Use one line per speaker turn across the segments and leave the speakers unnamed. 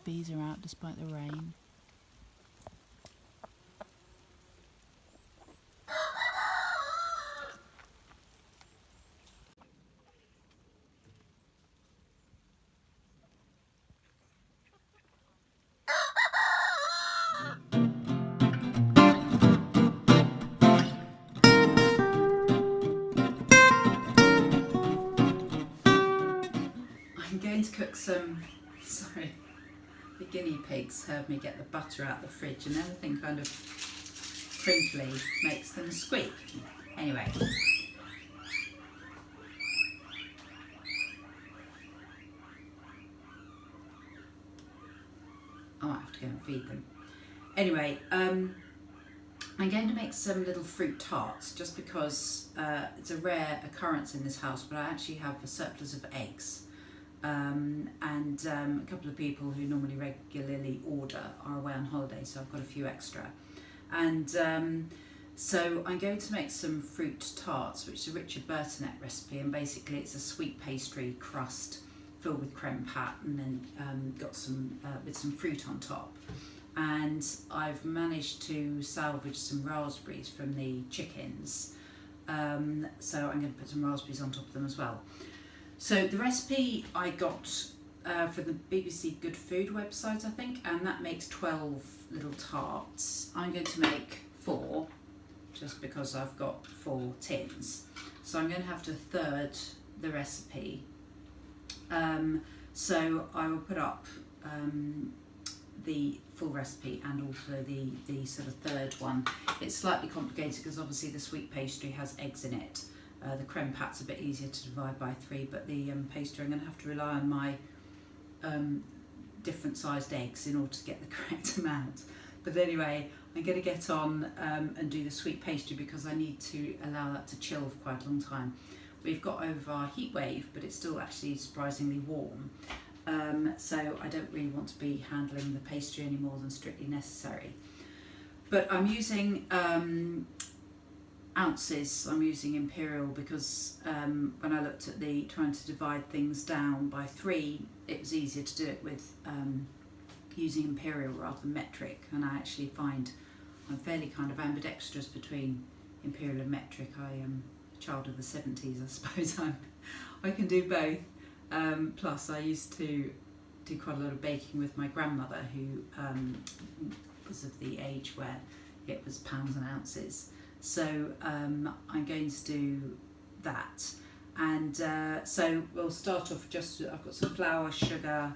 bees are out despite the rain. I'm going to cook some, sorry, the guinea pigs heard me get the butter out of the fridge and everything kind of crinkly makes them squeak. Anyway. I might have to go and feed them. Anyway, I'm going to make some little fruit tarts just because it's a rare occurrence in this house, but I actually have a surplus of eggs. And a couple of people who normally regularly order are away on holiday, so I've got a few extra. And so I'm going to make some fruit tarts, which is a Richard Burtonette recipe, and basically it's a sweet pastry crust filled with creme pat and then got some with some fruit on top. And I've managed to salvage some raspberries from the chickens, so I'm going to put some raspberries on top of them as well. So the recipe I got for the BBC Good Food website, I think, and that makes 12 little tarts. I'm going to make 4, just because I've got 4 tins. So I'm going to have to third the recipe. So I will put up the full recipe and also the sort of third one. It's slightly complicated because obviously the sweet pastry has eggs in it. The creme pat's a bit easier to divide by 3, but the pastry I'm going to have to rely on my different sized eggs in order to get the correct amount. But anyway, I'm going to get on and do the sweet pastry because I need to allow that to chill for quite a long time. We've got over our heat wave, but it's still actually surprisingly warm. So I don't really want to be handling the pastry any more than strictly necessary. But I'm using ounces. I'm using imperial because when I looked at trying to divide things down by 3, it was easier to do it with using imperial rather than metric, and I actually find I'm fairly kind of ambidextrous between imperial and metric. I am a child of the 70s, I suppose. I can do both. Plus I used to do quite a lot of baking with my grandmother, who was of the age where it was pounds and ounces. So I'm going to do that, and so we'll start off I've got some flour, sugar,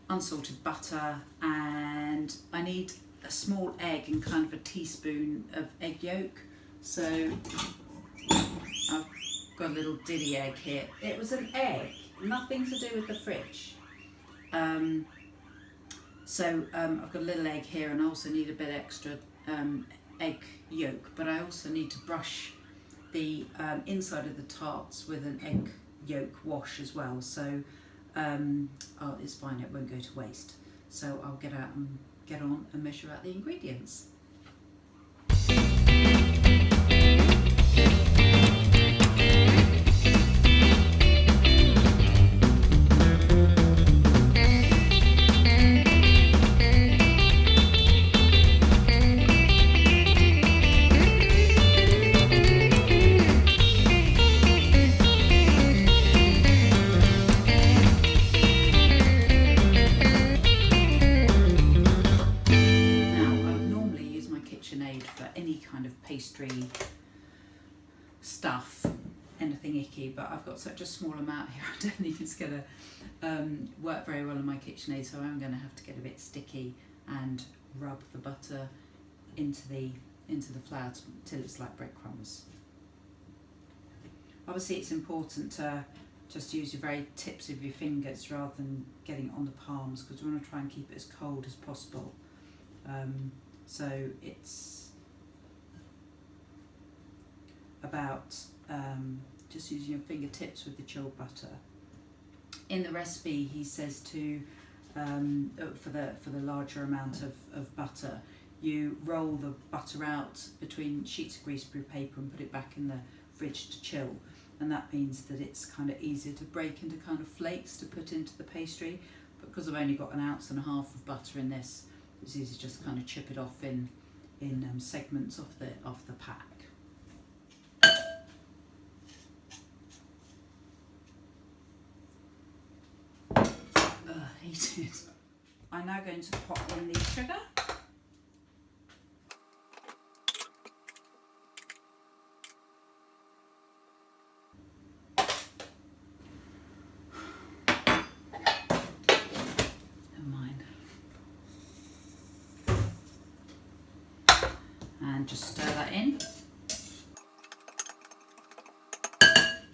unsalted butter, and I need a small egg and kind of a teaspoon of egg yolk. So I've got a little diddy egg here. It was an egg, nothing to do with the fridge. So I've got a little egg here, and I also need a bit extra egg yolk, but I also need to brush the inside of the tarts with an egg yolk wash as well, so it's fine, it won't go to waste. So I'll get on and measure out the ingredients. Pastry stuff, anything icky, but I've got such a small amount here, I don't think it's going to work very well on my KitchenAid, so I'm going to have to get a bit sticky and rub the butter into the flour till it's like breadcrumbs. Obviously it's important to just use your very tips of your fingers rather than getting it on the palms, because we want to try and keep it as cold as possible. So it's about just using your fingertips with the chilled butter. In the recipe he says to for the larger amount of butter, you roll the butter out between sheets of greaseproof paper and put it back in the fridge to chill, and that means that it's kind of easier to break into kind of flakes to put into the pastry. but because I've only got 1.5 ounces of butter in this, it's easy just to kind of chip it off in segments of the pack. Heated. I'm now going to pop in the sugar. Never mind. And just stir that in.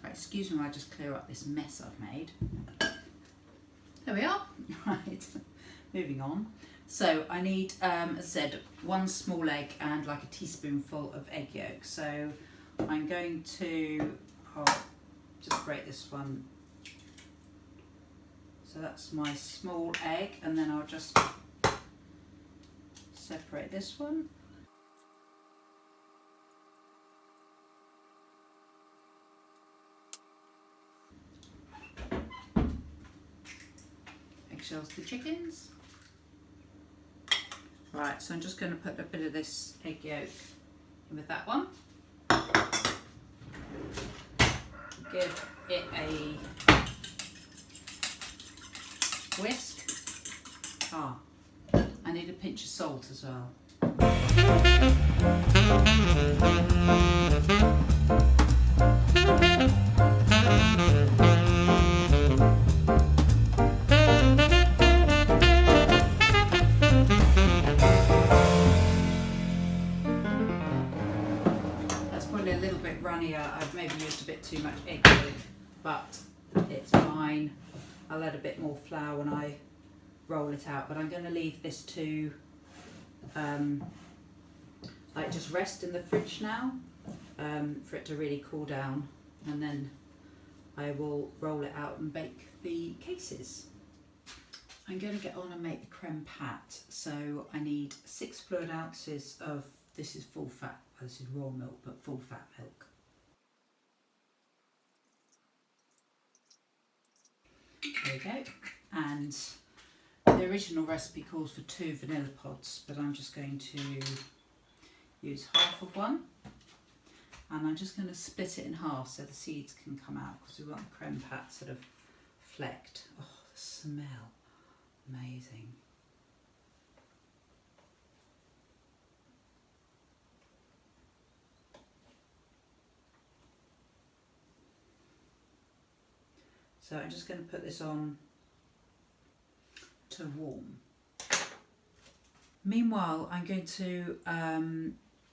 Right, excuse me while I just clear up this mess I've made. There we are. Right, moving on. So I need, as I said, 1 small egg and like a teaspoonful of egg yolk. So I'm going to just break this one. So that's my small egg, and then I'll just separate this one. Eggshells the chickens. Right, so I'm just going to put a bit of this egg yolk in with that one. Give it a whisk. I need a pinch of salt as well. I've maybe used a bit too much egg yolk, but it's fine. I'll add a bit more flour when I roll it out, but I'm going to leave this to like just rest in the fridge now for it to really cool down, and then I will roll it out and bake the cases. I'm going to get on and make the creme pat. So I need 6 fluid ounces of, this is full fat, this is raw milk, but full fat milk. There we go. And the original recipe calls for 2 vanilla pods, but I'm just going to use half of one, and I'm just going to split it in half so the seeds can come out, because we want the creme pat sort of flecked. Oh, the smell, amazing. So I'm just going to put this on to warm. Meanwhile, I'm going to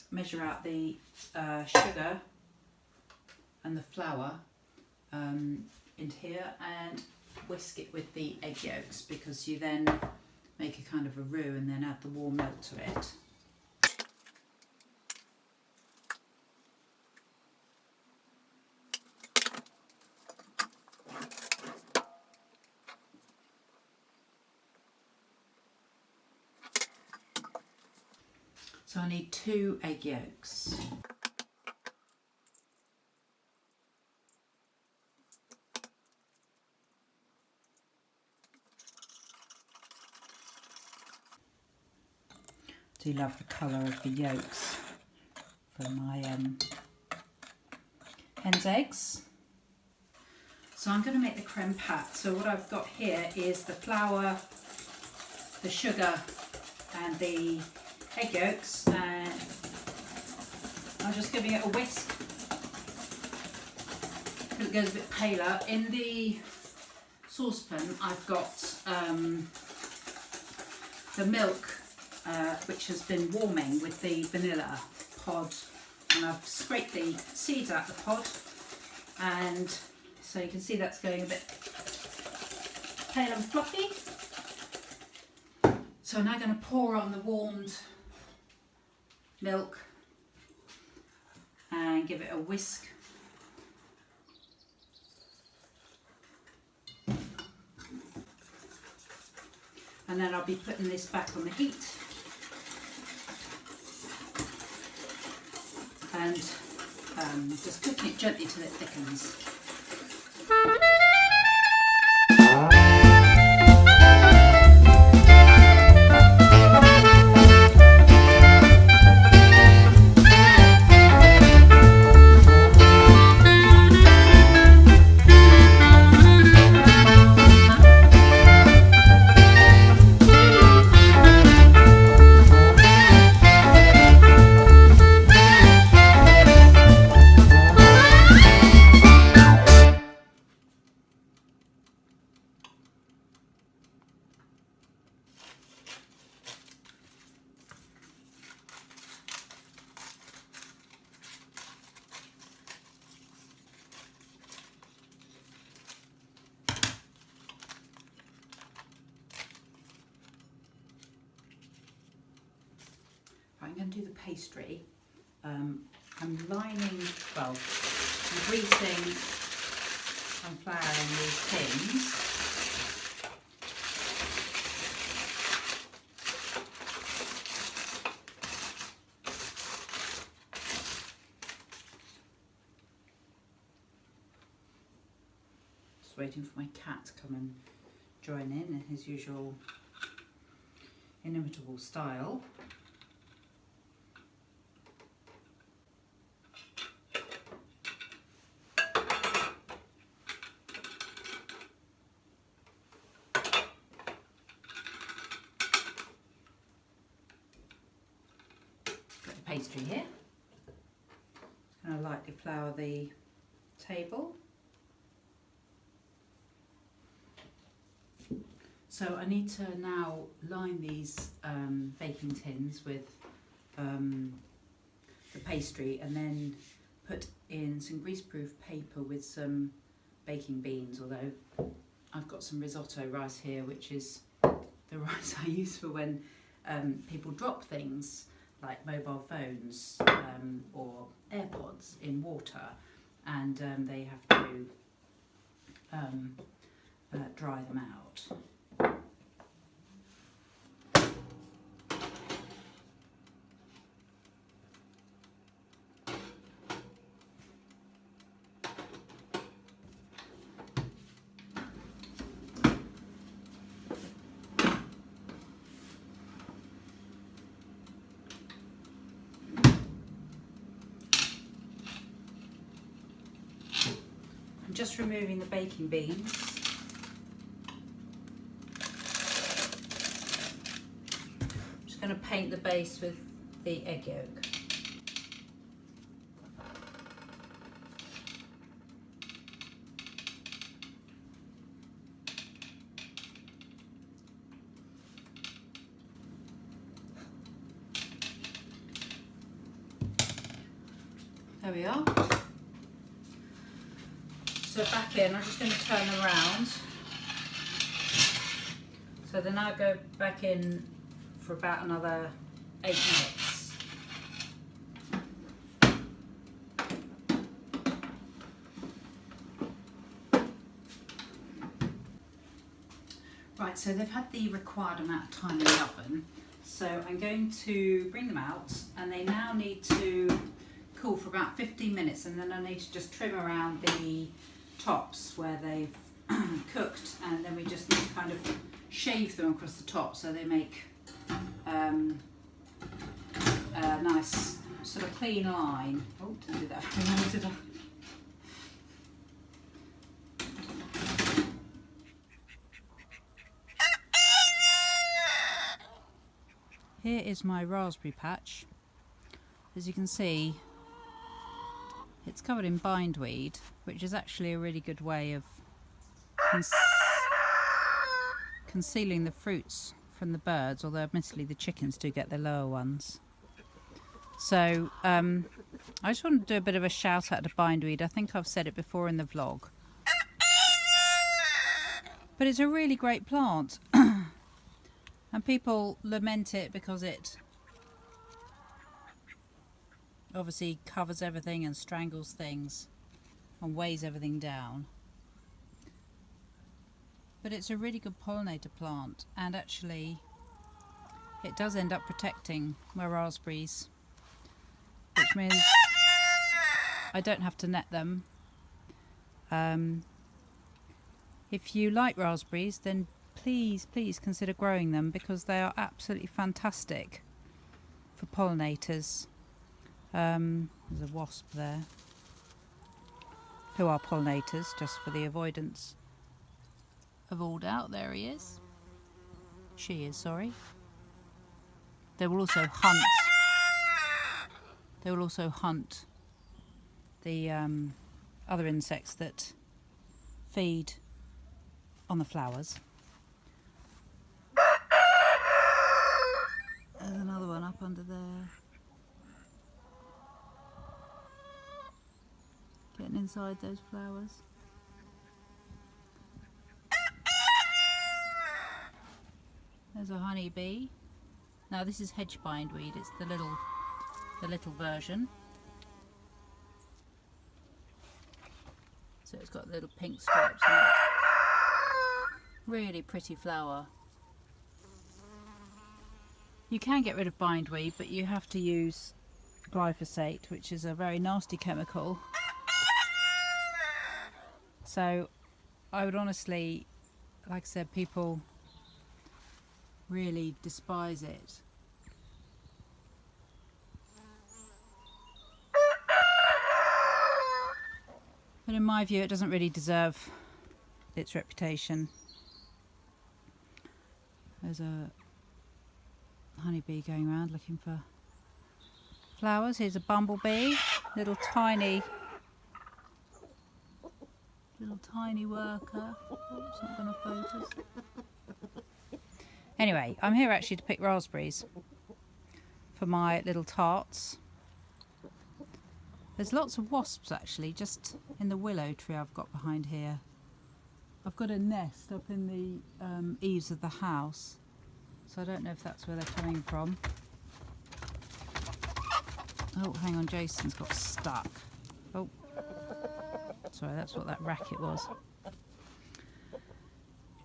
measure out the sugar and the flour into here and whisk it with the egg yolks, because you then make a kind of a roux and then add the warm milk to it. So I need 2 egg yolks. I do love the colour of the yolks for my hen's eggs. So I'm going to make the creme pat. So what I've got here is the flour, the sugar and the egg yolks, and I'm just giving it a whisk because it goes a bit paler. In the saucepan I've got the milk which has been warming with the vanilla pod, and I've scraped the seeds out the pod, and so you can see that's going a bit pale and fluffy. So I'm now going to pour on the warmed milk and give it a whisk. And then I'll be putting this back on the heat and just cooking it gently till it thickens. pastry. I'm lining, well, I'm greasing and flouring these tins. Just waiting for my cat to come and join in his usual inimitable style. Got the pastry here. Just going to lightly flour the table. So I need to now line these baking tins with the pastry and then put in some greaseproof paper with some baking beans, although I've got some risotto rice here, which is the rice I use for when people drop things like mobile phones or AirPods in water, and they have to dry them out. I'm just removing the baking beans. I'm just going to paint the base with the egg yolk. There we are. So back in, I'm just going to turn them around. So then I'll go back in for about another 8 minutes. Right, so they've had the required amount of time in the oven. So I'm going to bring them out, and they now need to cool for about 15 minutes, and then I need to just trim around the tops where they've cooked, and then we just need to kind of shave them across the top so they make a nice sort of clean line. Oh, didn't do that very well, did I? Here is my raspberry patch. As you can see, it's covered in bindweed, which is actually a really good way of concealing the fruits from the birds, although admittedly the chickens do get the lower ones. So I just want to do a bit of a shout out to bindweed. I think I've said it before in the vlog, but it's a really great plant and people lament it because it obviously covers everything and strangles things and weighs everything down. But it's a really good pollinator plant, and actually it does end up protecting my raspberries, which means I don't have to net them. If you like raspberries, then please consider growing them, because they are absolutely fantastic for pollinators. There's a wasp there, who are pollinators, just for the avoidance of all doubt. There he is. She is, sorry. They will also hunt. They will also hunt the other insects that feed on the flowers. There's another one up under there. Getting inside those flowers. There's a honeybee. Now this is hedge bindweed. It's the little the little version. So it's got little pink stripes on it. Really pretty flower. You can get rid of bindweed, but you have to use glyphosate, which is a very nasty chemical. So I would honestly, like I said, people really despise it. But in my view, it doesn't really deserve its reputation. There's a honeybee going around looking for flowers. Here's a bumblebee, little tiny worker. It's not going to focus. Anyway, I'm here actually to pick raspberries for my little tarts. There's lots of wasps actually just in the willow tree I've got behind here. I've got a nest up in the eaves of the house, so I don't know if that's where they're coming from. Oh, hang on, Jason's got stuck. Oh, sorry, that's what that racket was.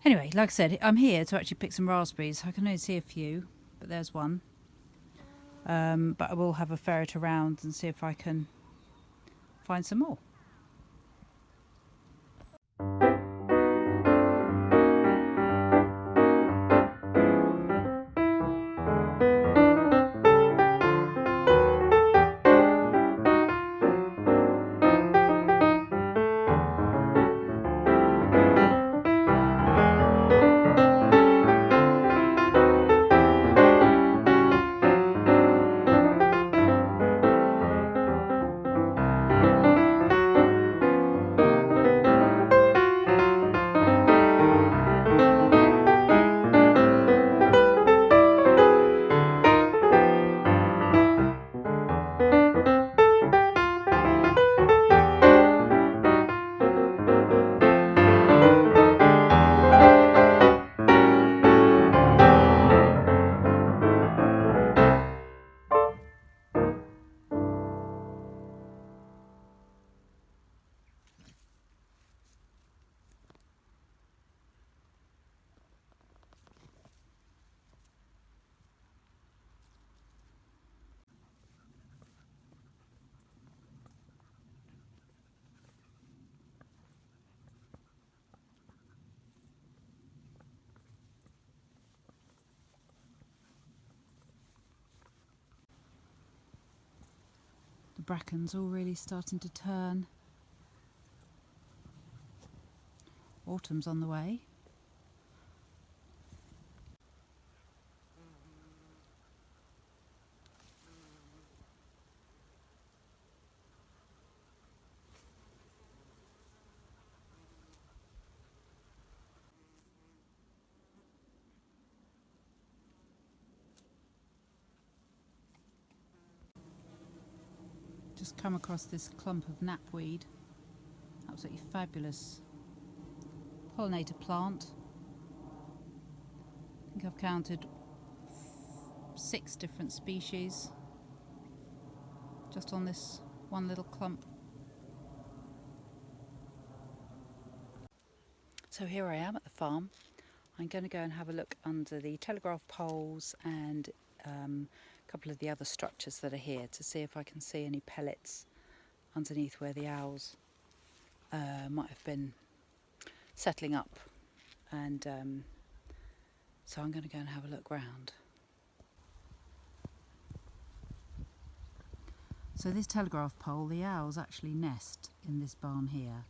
Anyway, like I said, I'm here to actually pick some raspberries. I can only see a few, but there's one. But I will have a ferret around and see if I can find some more. The bracken's all really starting to turn. Autumn's on the way. Just come across this clump of knapweed. Absolutely fabulous pollinator plant. I think I've counted 6 different species just on this one little clump. So here I am at the farm. I'm going to go and have a look under the telegraph poles and a couple of the other structures that are here to see if I can see any pellets underneath where the owls might have been settling up, and so I'm going to go and have a look round. So this telegraph pole, the owls actually nest in this barn here.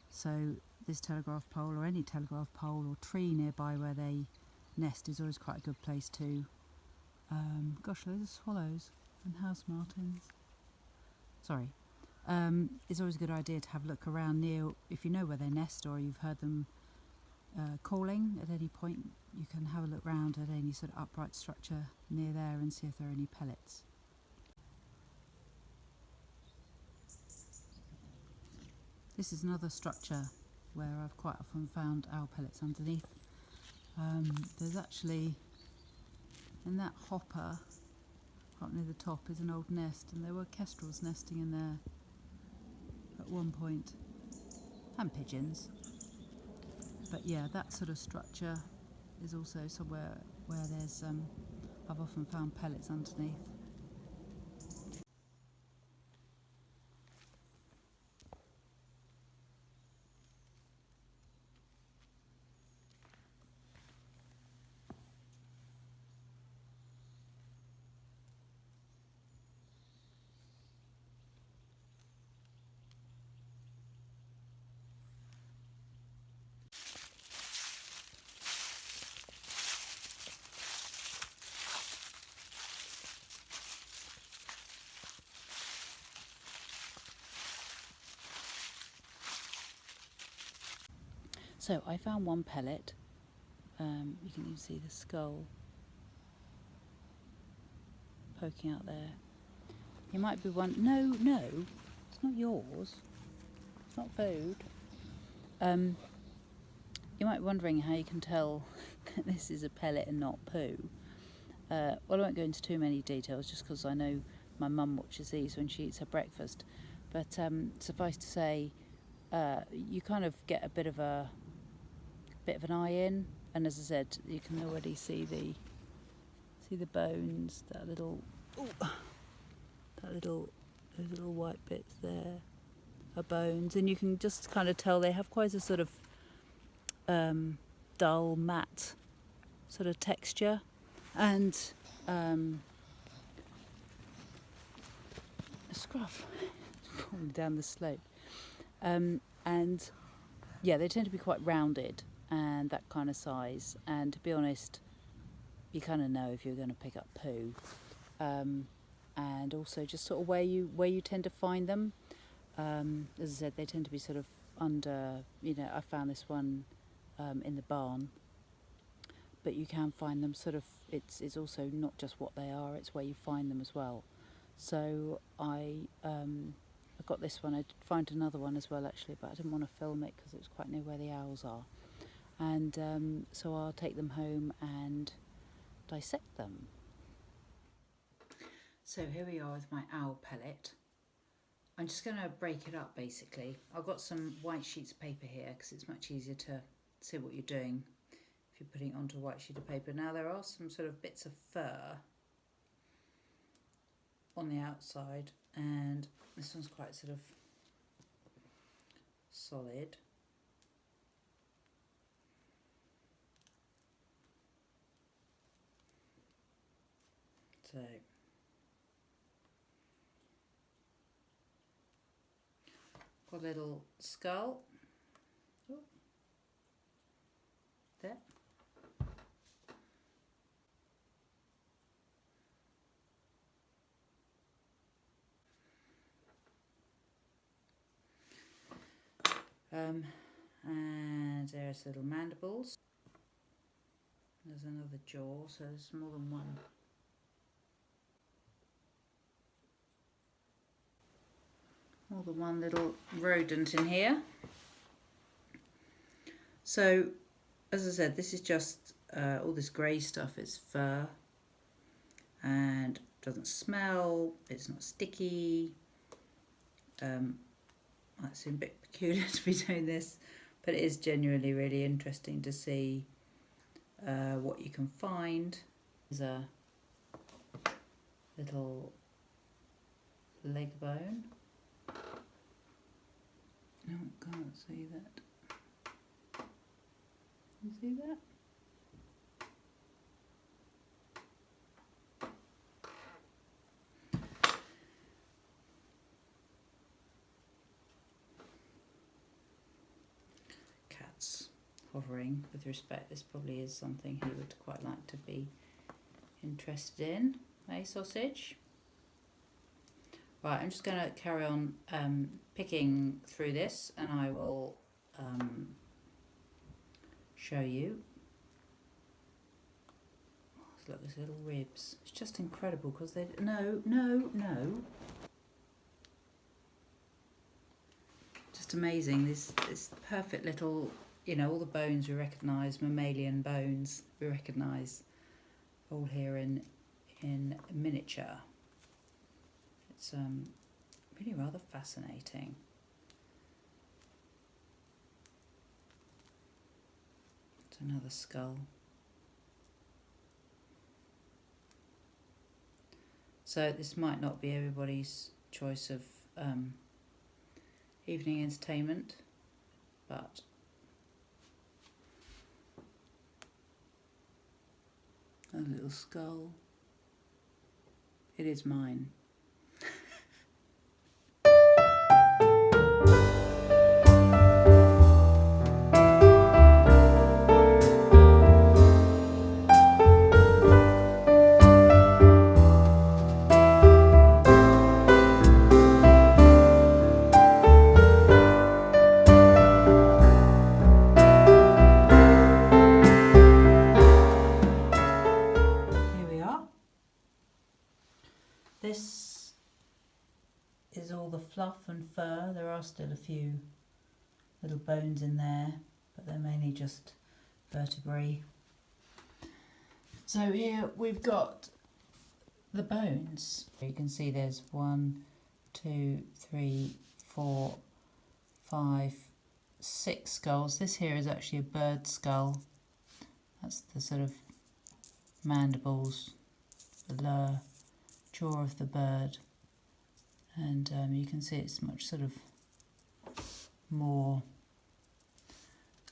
So this telegraph pole, or any telegraph pole or tree nearby where they nest, is always quite a good place to gosh, loads of swallows and house martins. Sorry. It's always a good idea to have a look around near, if you know where they nest or you've heard them calling at any point. You can have a look round at any sort of upright structure near there and see if there are any pellets. This is another structure where I've quite often found owl pellets underneath. There's actually, in that hopper, up near the top is an old nest, and there were kestrels nesting in there at one point, and pigeons. But yeah, that sort of structure is also somewhere where there's I've often found pellets underneath. So I found one pellet. You can even see the skull poking out there. You might be wondering, no, it's not yours. It's not food. You might be wondering how you can tell that this is a pellet and not poo. Well, I won't go into too many details just because I know my mum watches these when she eats her breakfast. But suffice to say, you kind of get a bit of an eye in, and as I said, you can already see the bones, those little white bits there are bones, and you can just kind of tell they have quite a sort of dull matte sort of texture, and a scruff falling down the slope, and yeah, they tend to be quite rounded and that kind of size, and to be honest, you kind of know if you're going to pick up poo, and also just sort of where you tend to find them. As I said, they tend to be sort of under, I found this one in the barn, but you can find them sort of, it's also not just what they are, it's where you find them as well. So I got this one. I did find another one as well actually, but I didn't want to film it because it was quite near where the owls are, and so I'll take them home and dissect them. So here we are with my owl pellet. I'm just going to break it up basically. I've got some white sheets of paper here because it's much easier to see what you're doing if you're putting it onto a white sheet of paper. Now there are some sort of bits of fur on the outside, and this one's quite sort of solid. So got a little skull. Oh, there. And there's little mandibles. There's another jaw, so there's more than one. More than one little rodent in here. So, as I said, this is just all this grey stuff. It's fur, and doesn't smell. It's not sticky. That seems a bit peculiar to be doing this, but it is genuinely really interesting to see what you can find. There's a little leg bone. No, can't see that. You see that? Cats hovering with respect. This probably is something he would quite like to be interested in. Eh, sausage? Right, I'm just going to carry on picking through this, and I will show you. Oh, look, there's little ribs. It's just incredible because they... No. Just amazing. This perfect little, all the bones we recognise, mammalian bones we recognise, all here in miniature. it's really rather fascinating. It's another skull. So this might not be everybody's choice of evening entertainment, but a little skull. It is mine. This is all the fluff and fur. There are still a few little bones in there, but they're mainly just vertebrae. So here we've got the bones. You can see there's 1, 2, 3, 4, 5, 6 skulls. This here is actually a bird skull. That's the sort of mandibles, the lower jaw of the bird, and you can see it's much sort of more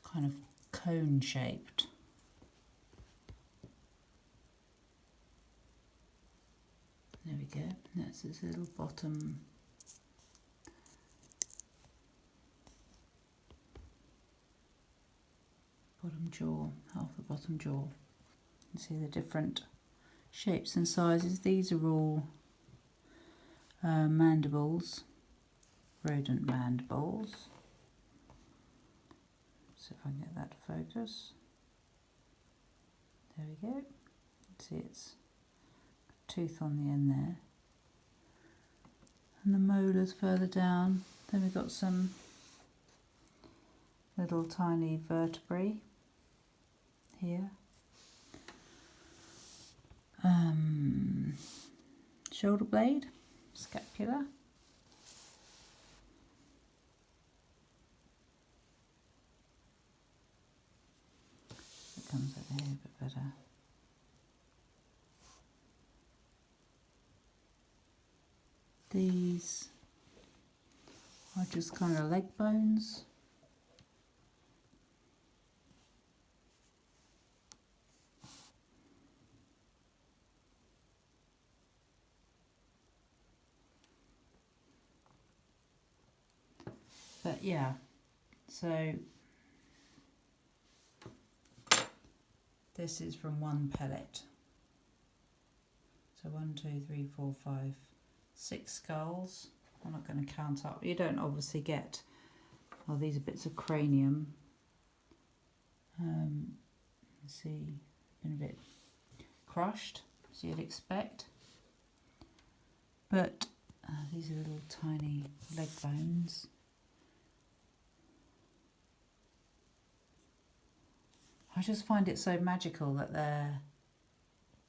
kind of cone shaped. There we go. That's its little bottom jaw, half the bottom jaw. You can see the different shapes and sizes. These are all mandibles, rodent mandibles. So if I can get that to focus. There we go. See, it's a tooth on the end there. And the molars further down. Then we've got some little tiny vertebrae here. Shoulder blade, scapula. It comes over here a bit better. These are just kind of leg bones. But yeah, so this is from one pellet. So 1, 2, 3, 4, 5, 6 skulls. I'm not going to count up. You don't obviously get, oh, these are bits of cranium. See, been a bit crushed, as you'd expect. But these are little tiny leg bones. I just find it so magical that they're,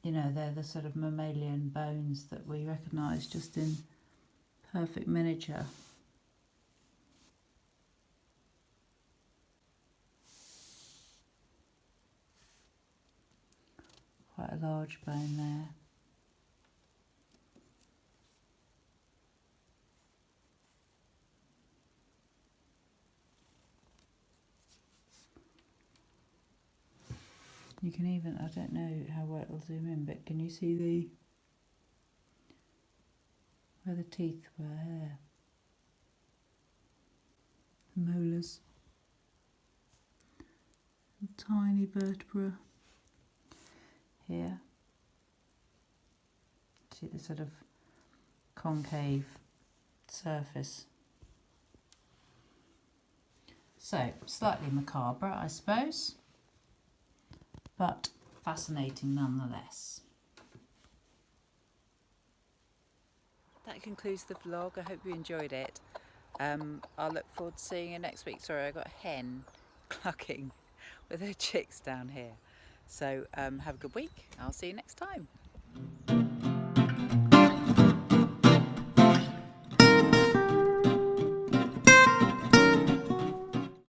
you know, they're the sort of mammalian bones that we recognise just in perfect miniature. Quite a large bone there. You can even, I don't know how well it'll zoom in, but can you see where the teeth were here? The molars. A tiny vertebra here. See the sort of concave surface. So, slightly macabre, I suppose, but fascinating nonetheless. That concludes the vlog. I hope you enjoyed it. I'll look forward to seeing you next week. Sorry, I got a hen clucking with her chicks down here. So have a good week. I'll see you next time.